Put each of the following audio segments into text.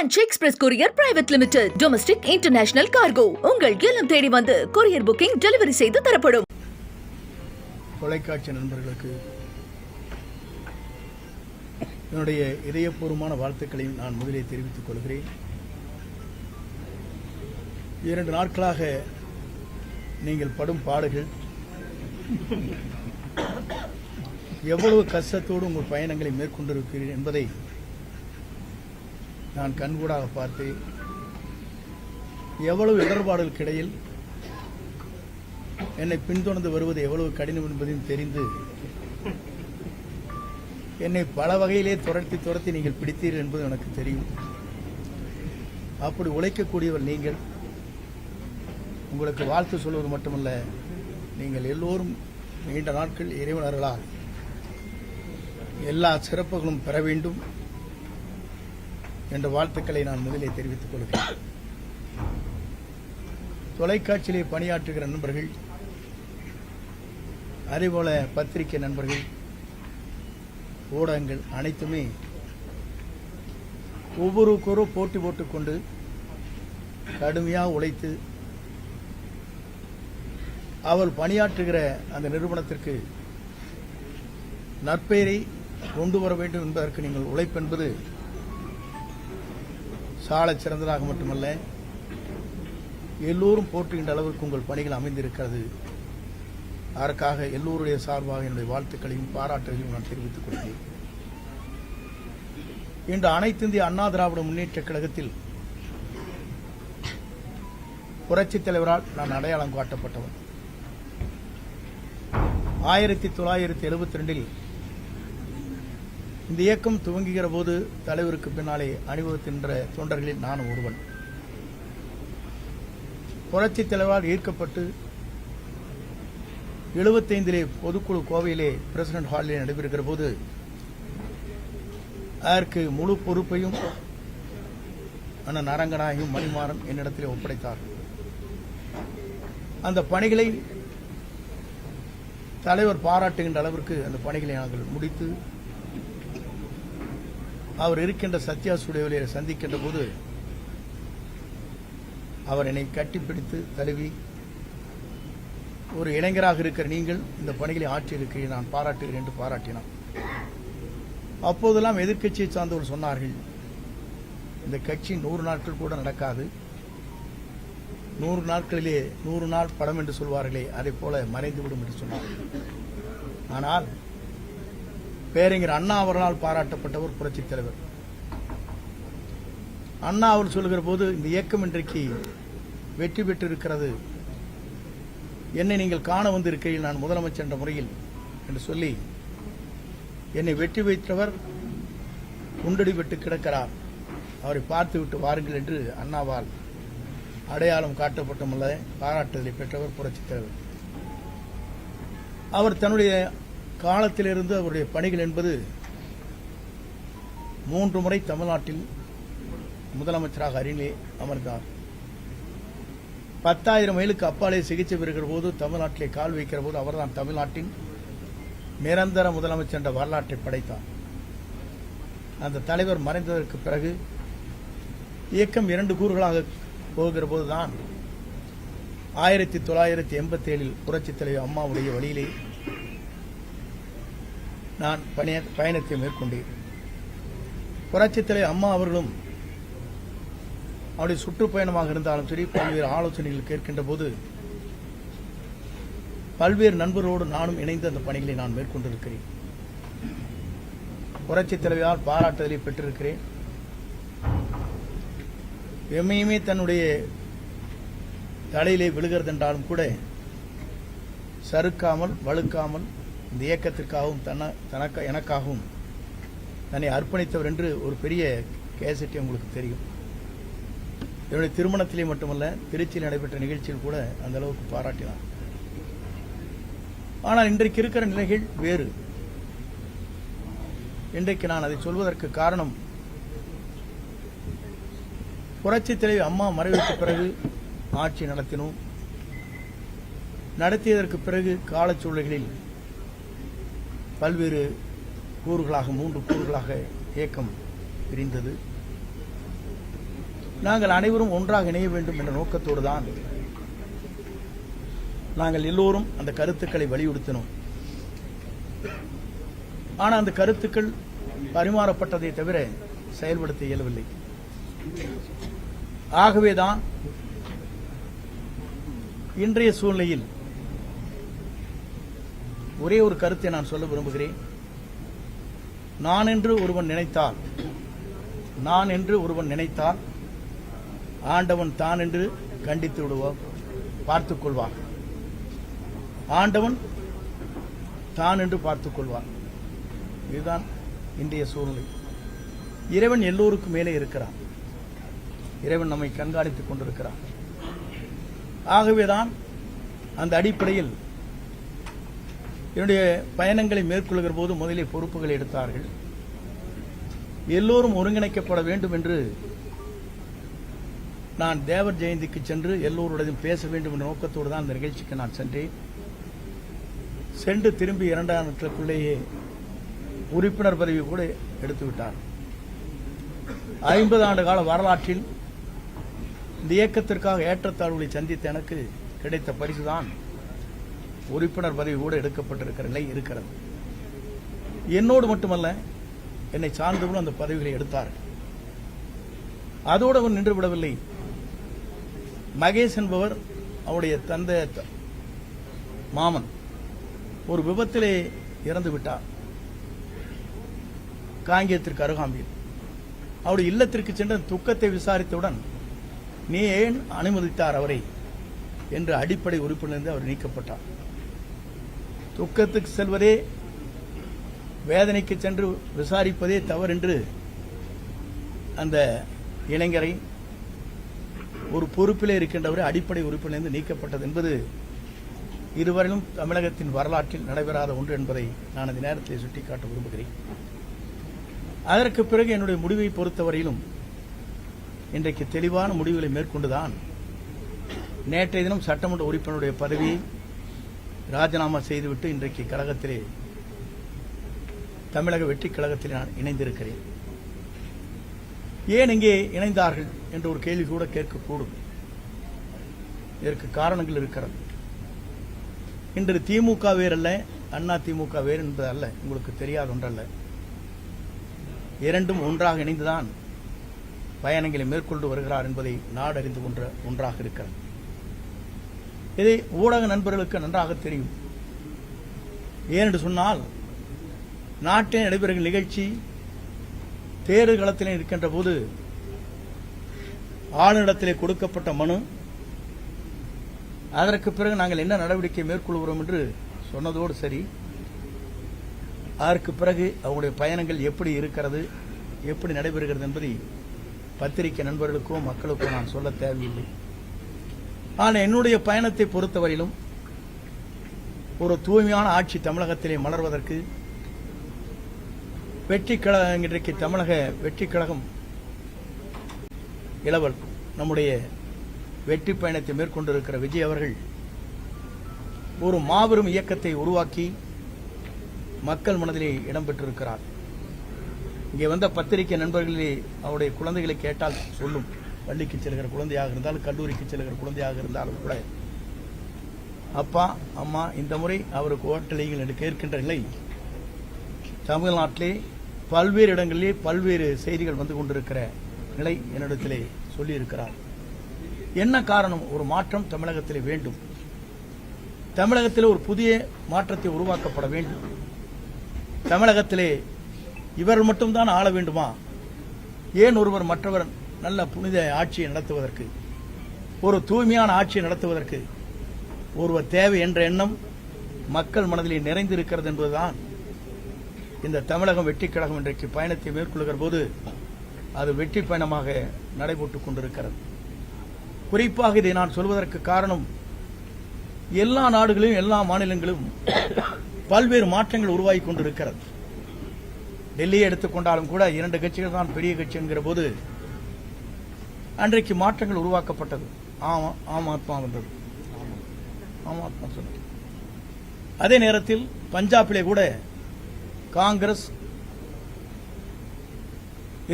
Ranch Express Courier Private Limited. Domestic International Cargo. உங்கள் இல்லம் தேடி வந்து courier booking delivery செய்து தரப்படும். தொலைக்காட்சி நண்பர்களுக்கு என்னுடைய இதயபூர்வமான வாழ்த்துக்களையும் நான் முதலில் தெரிவித்துக் கொள்கிறேன். 2 நாட்களாக நீங்கள் படும் பாடுகள், எவ்வளவு கஷ்டத்தோடு உங்கள் பயணங்களை மேற்கொண்டிருக்கிறீர்கள் என்பதை நான் கண்கூடாக பார்த்தேன். எவ்வளவு இடர்பாடுகளுக்கு இடையில் என்னை பின்தொடர்ந்து வருவது எவ்வளவு கடினம் என்பதையும் தெரிந்து என்னை பல வகையிலே துரத்தி நீங்கள் பிடித்தீர்கள் என்பது எனக்கு தெரியும். அப்படி உழைக்கக்கூடியவர் நீங்கள். உங்களுக்கு வாழ்த்து சொல்வது மட்டுமல்ல, நீங்கள் எல்லோரும் நீண்ட நாட்கள் இறைவனர்களால் எல்லா சிறப்புகளும் பெற வேண்டும் என்ற வாழ்த்துக்களை நான் முதலில் தெரிவித்துக் கொள்கிறேன். தொலைக்காட்சியிலே பணியாற்றுகிற நண்பர்கள், அதேபோல பத்திரிகை நண்பர்கள், ஊடகங்கள் அனைத்துமே ஒவ்வொருவருக்கொரு போட்டி போட்டுக்கொண்டு கடுமையாக உழைத்து அவள் பணியாற்றுகிற அந்த நிறுவனத்திற்கு நற்பெயரை கொண்டு வர வேண்டும் என்பதற்கு நீங்கள் உழைப்பென்பது சாலச் சிறந்ததாக மட்டுமல்ல, எல்லோரும் போற்றுகின்ற அளவிற்கு உங்கள் பணிகள் அமைந்திருக்கிறது. அதற்காக எல்லோருடைய சார்பாக என்னுடைய வாழ்த்துக்களையும் பாராட்டுகளையும் நான் தெரிவித்துக் கொள்கிறேன். இன்று அனைத்து இந்திய அண்ணா திராவிட முன்னேற்ற கழகத்தில் புரட்சித் தலைவரால் நான் அடையாளம் காட்டப்பட்டவன். 1972 இந்த இயக்கம் துவங்குகிற போது தலைவருக்கு பின்னாலே அணிவகுக்கின்ற தொண்டர்களில் நான் ஒருவன். புரட்சித் தலைவரால் ஈர்க்கப்பட்டு 75 பொதுக்குழு கோவையிலே பிரசிடென்ட் ஹாலிலே நடைபெறுகிற போது அதற்கு முழு பொறுப்பையும் அண்ணன் அரங்கநாயகம் மணிமாறன் என்னிடத்திலே ஒப்படைத்தார். அந்த பணிகளை தலைவர் பாராட்டுகின்ற அளவிற்கு அந்த பணிகளை நாங்கள் முடித்து அவர் இருக்கின்ற சத்யா ஸ்டுடியோவிலே சந்திக்கின்ற போது அவர் என்னை கட்டிப்பிடித்து தழுவி, ஒரு இளைஞராக இருக்கிற நீங்கள் இந்த பணிகளை ஆற்றியிருக்கிறீர்கள், நான் பாராட்டுகிறேன் என்று பாராட்டினார். அப்போதெல்லாம் எதிர்க்கட்சியை சார்ந்தவர்கள் சொன்னார்கள், இந்த கட்சி 100 நாட்கள் கூட நடக்காது, 100 நாட்களிலே 100 நாள் படம் என்று சொல்வார்களே, அதை போல மறைந்துவிடும் என்று சொன்னார்கள். ஆனால் பேரறிஞர் அண்ணா அவர்களால் பாராட்டப்பட்டவர் புரட்சித் தலைவர். அண்ணா அவர் சொல்லுகிற போது, இந்த இயக்கம் இன்றைக்கு வெற்றி பெற்றிருக்கிறது, என்னை நீங்கள் காண வந்திருக்கையில் நான் முதலமைச்சர் என்ற முறையில் என்று சொல்லி என்னை வெற்றி வைத்தவர் குண்டடி விட்டு கிடக்கிறார், அவரை பார்த்துவிட்டு வாருங்கள் என்று அண்ணாவால் அடையாளம் காட்டப்பட்டமல்ல பாராட்டுதலை பெற்றவர் புரட்சித் தலைவர். அவர் தன்னுடைய காலத்திலிருந்து அவருடைய பணிகள் என்பது 3 முறை தமிழ்நாட்டில் முதலமைச்சராக அருகிலே அமர்ந்தார். 10,000 மைலுக்கு அப்பாலே சிகிச்சை பெறுகிற போது, தமிழ்நாட்டிலே கால் வைக்கிற போது அவர்தான் தமிழ்நாட்டின் நிரந்தர முதலமைச்சர் என்ற வரலாற்றை படைத்தார். அந்த தலைவர் மறைந்ததற்கு பிறகு இயக்கம் 2 கூறுகளாக போகிற போதுதான் 1987 புரட்சித் தலைவர் அம்மாவுடைய வழியிலே நான் பயணத்தை மேற்கொண்டேன். புரட்சித் தலைவர் அம்மா அவர்களும் அவருடைய சுற்றுப்பயணமாக இருந்தாலும் சரி, பல்வேறு ஆலோசனைகள் கேட்கின்ற போது பல்வேறு நண்பர்களோடு நானும் இணைந்து அந்த பணிகளை நான் மேற்கொண்டிருக்கிறேன். புரட்சித் தலைவரால் பாராட்டுதலை பெற்றிருக்கிறேன். எம்மையுமே தன்னுடைய தலையிலே விழுகிறது என்றாலும் கூட சறுக்காமல் வழுக்காமல் இந்த இயக்கத்திற்காகவும் எனக்காகவும் தன்னை அர்ப்பணித்தவர் என்று ஒரு பெரிய கேசட்டை உங்களுக்கு தெரியும். என்னுடைய திருமணத்திலே மட்டுமல்ல, திருச்சியில் நடைபெற்ற நிகழ்ச்சியில் கூட அந்த அளவுக்கு பாராட்டினார். ஆனால் இன்றைக்கு இருக்கிற நிலைகள் வேறு. இன்றைக்கு நான் அதை சொல்வதற்கு காரணம், புரட்சித் தலைவர் அம்மா மறைவுக்கு பிறகு ஆட்சி நடத்தினோம். நடத்தியதற்கு பிறகு காலச்சூழல்களில் பல்வேறு கூறுகளாக 3 கூறுகளாக இயக்கம் பிரிந்தது. நாங்கள் அனைவரும் ஒன்றாக இணைய வேண்டும் என்ற நோக்கத்தோடு தான் நாங்கள் எல்லோரும் அந்த கருத்துக்களை வலியுறுத்தினோம். ஆனால் அந்த கருத்துக்கள் பரிமாறப்பட்டதை தவிர செயல்படுத்த இயலவில்லை. ஆகவேதான் இன்றைய சூழ்நிலையில் ஒரே ஒரு கருத்தை நான் சொல்ல விரும்புகிறேன். நான் என்று ஒருவன் நினைத்தால் ஆண்டவன் தான் என்று கண்டித்து விடுவான், பார்த்துக் கொள்வான். ஆண்டவன் தான் என்று பார்த்துக் கொள்வான். இதுதான் இன்றைய சூழ்நிலை. இறைவன் எல்லோருக்கும் மேலே இருக்கிறான். இறைவன் நம்மை கண்காணித்துக் கொண்டிருக்கிறான். ஆகவேதான் அந்த அடிப்படையில் என்னுடைய பயணங்களை மேற்கொள்கிற போது முதலில் பொறுப்புகளை எடுத்தார்கள். எல்லோரும் ஒருங்கிணைக்கப்பட வேண்டும் என்று நான் தேவர் ஜெயந்திக்கு சென்று எல்லோருடையும் பேச வேண்டும் என்ற நோக்கத்தோடு தான் அந்த நிகழ்ச்சிக்கு நான் சென்றேன். சென்று திரும்பி 2 நாட்களுக்குள்ளேயே உறுப்பினர் பதவி கூட எடுத்துவிட்டார். 50 ஆண்டு கால வரலாற்றில் இந்த இயக்கத்திற்காக ஏற்றத்தாழ்வுகளை சந்தித்த எனக்கு கிடைத்த பரிசுதான் உறுப்பினர் பதவி கூட எடுக்கப்பட்டிருக்கிற நிலை இருக்கிறது. என்னோடு மட்டுமல்ல, என்னை சார்ந்தவர்களும் அந்த பதவிகளை எடுத்தார்கள். அதோடு அவர் நின்று விடவில்லை. மகேஷ் என்பவர் அவருடைய தந்தை மாமன் ஒரு விபத்திலே இறந்து விட்டார். காங்கேயத்திற்கு அருகாமையில் அவருடைய இல்லத்திற்கு சென்று துக்கத்தை விசாரித்தவுடன், நீ ஏன் அனுமதித்தார் அவரை என்று அடிப்படை உறுப்பினரிலிருந்து அவர் நீக்கப்பட்டார். துக்கத்துக்கு செல்வதே, வேதனைக்கு சென்று விசாரிப்பதே தவறு என்று அந்த இளைஞரை ஒரு பொறுப்பிலே இருக்கின்றவரை அடிப்படை உறுப்பினரிலிருந்து நீக்கப்பட்டது என்பது இதுவரையிலும் தமிழகத்தின் வரலாற்றில் நடைபெறாத ஒன்று என்பதை நான் அந்த நேரத்தில் சுட்டிக்காட்ட விரும்புகிறேன். அதற்கு பிறகு என்னுடைய முடிவை பொறுத்தவரையிலும் இன்றைக்கு தெளிவான முடிவுகளை மேற்கொண்டுதான் நேற்றைய தினம் சட்டமன்ற உறுப்பினருடைய பதவியை ராஜினாமா செய்துவிட்டு இன்றைக்கு கழகத்திலே, தமிழக வெற்றி கழகத்திலே நான் இணைந்திருக்கிறேன். ஏன் இங்கே இணைந்தார்கள் என்ற ஒரு கேள்வி கூட கேட்கக்கூடும். இதற்கு காரணங்கள் இருக்கிறது. இன்று திமுக வேறல்ல, அண்ணா திமுக வேறு என்பதல்ல, உங்களுக்கு தெரியாத ஒன்றல்ல. இரண்டும் ஒன்றாக இணைந்துதான் பயணங்களை மேற்கொண்டு வருகிறார் என்பதை நாடறிந்து கொண்ட ஒன்றாக இருக்கிறது. இதை ஊடக நண்பர்களுக்கு நன்றாக தெரியும். ஏனென்று சொன்னால், நாட்டில் நடைபெறுகிற நிகழ்ச்சி தேர்தல் களத்திலே இருக்கின்ற போது ஆளுநரிடத்திலே கொடுக்கப்பட்ட மனு, அதற்கு பிறகு நாங்கள் என்ன நடவடிக்கை மேற்கொள்கிறோம் என்று சொன்னதோடு சரி, அதற்கு பிறகு அவருடைய பயணங்கள் எப்படி இருக்கிறது, எப்படி நடைபெறுகிறது என்பதை பத்திரிகை நண்பர்களுக்கோ மக்களுக்கோ நான் சொல்ல தேவையில்லை. ஆனால் என்னுடைய பயணத்தை பொறுத்தவரையிலும் ஒரு தூய்மையான ஆட்சி தமிழகத்திலே மலர்வதற்கு வெற்றி கழகம், இன்றைக்கு தமிழக வெற்றி கழகம் இளவல் நம்முடைய வெற்றி பயணத்தை மேற்கொண்டிருக்கிற விஜய் அவர்கள் ஒரு மாபெரும் இயக்கத்தை உருவாக்கி மக்கள் மனதிலே இடம்பெற்றிருக்கிறார். இங்கே வந்த பத்திரிகை நண்பர்களே அவருடைய குழந்தைகளை கேட்டால் சொல்லும். பள்ளிக்கு செல்கிற குழந்தையாக இருந்தாலும், கல்லூரிக்கு செல்கிற குழந்தையாக இருந்தாலும் கூட, அப்பா அம்மா இந்த முறை அவருக்கு ஓட்டளிகள் என்று கேட்கின்ற நிலை தமிழ்நாட்டிலே பல்வேறு இடங்களிலே பல்வேறு செய்திகள் வந்து கொண்டிருக்கிற நிலை என்னிடத்திலே சொல்லியிருக்கிறார். என்ன காரணம்? ஒரு மாற்றம் தமிழகத்திலே வேண்டும். தமிழகத்திலே ஒரு புதிய மாற்றத்தை உருவாக்கப்பட வேண்டும். தமிழகத்திலே இவர்கள் மட்டும்தான் ஆள வேண்டுமா? ஏன் ஒருவர் மற்றவர் நல்ல புனித ஆட்சியை நடத்துவதற்கு, ஒரு தூய்மையான ஆட்சியை நடத்துவதற்கு ஒருவர் தேவை என்ற எண்ணம் மக்கள் மனதிலே நிறைந்திருக்கிறது என்பதுதான் இந்த தமிழகம் வெற்றி கழகம் இன்றைக்கு பயணத்தை மேற்கொள்கிற போது அது வெற்றி பயணமாக நடைபெற்றுக் கொண்டிருக்கிறது. குறிப்பாக இதை நான் சொல்வதற்கு காரணம், எல்லா நாடுகளிலும் எல்லா மாநிலங்களிலும் பல்வேறு மாற்றங்கள் உருவாகி கொண்டிருக்கிறது. டெல்லியை எடுத்துக்கொண்டாலும் கூட 2 கட்சிகள் தான் பெரிய கட்சி என்கிற போது அன்றைக்கு மாற்றங்கள் உருவாக்கப்பட்டது. ஆம் ஆத்மா வந்தது. ஆம் ஆத்மா சொன்னது. அதே நேரத்தில் பஞ்சாபிலே கூட காங்கிரஸ்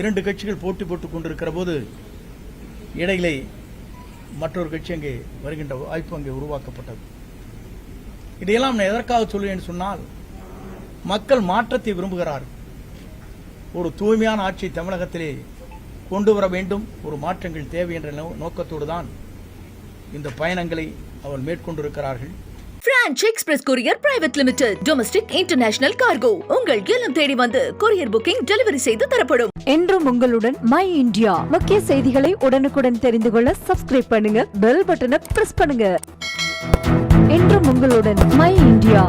2 கட்சிகள் போட்டி போட்டுக் கொண்டிருக்கிற போது இடையிலே மற்றொரு கட்சி அங்கே வருகின்ற வாய்ப்பு அங்கே உருவாக்கப்பட்டது. இதையெல்லாம் நான் எதற்காக சொல்லுவேன் சொன்னால், மக்கள் மாற்றத்தை விரும்புகிறார்கள். ஒரு தூய்மையான ஆட்சி தமிழகத்திலே கொண்டு வர வேண்டும், ஒரு மாற்றங்கள் தேவை என்ற நோக்கத்தோடு தான் இந்த பயணங்களை அவர் மேற்கொண்டிருக்கிறார்கள். Franch express courier private limited domestic international cargo உங்கள் இல்லம் தேடி வந்து கொரியர் புக்கிங் டெலிவரி செய்து தரப்படும். என்றும் உங்களுடன் மை இந்தியா. முக்கிய செய்திகளை உடனுக்குடன் தெரிந்து கொள்ள சப்ஸ்கிரைப் பண்ணுங்க, பெல் பட்டனை பிரஸ் பண்ணுங்க. என்றும் உங்களுடன் மை இந்தியா.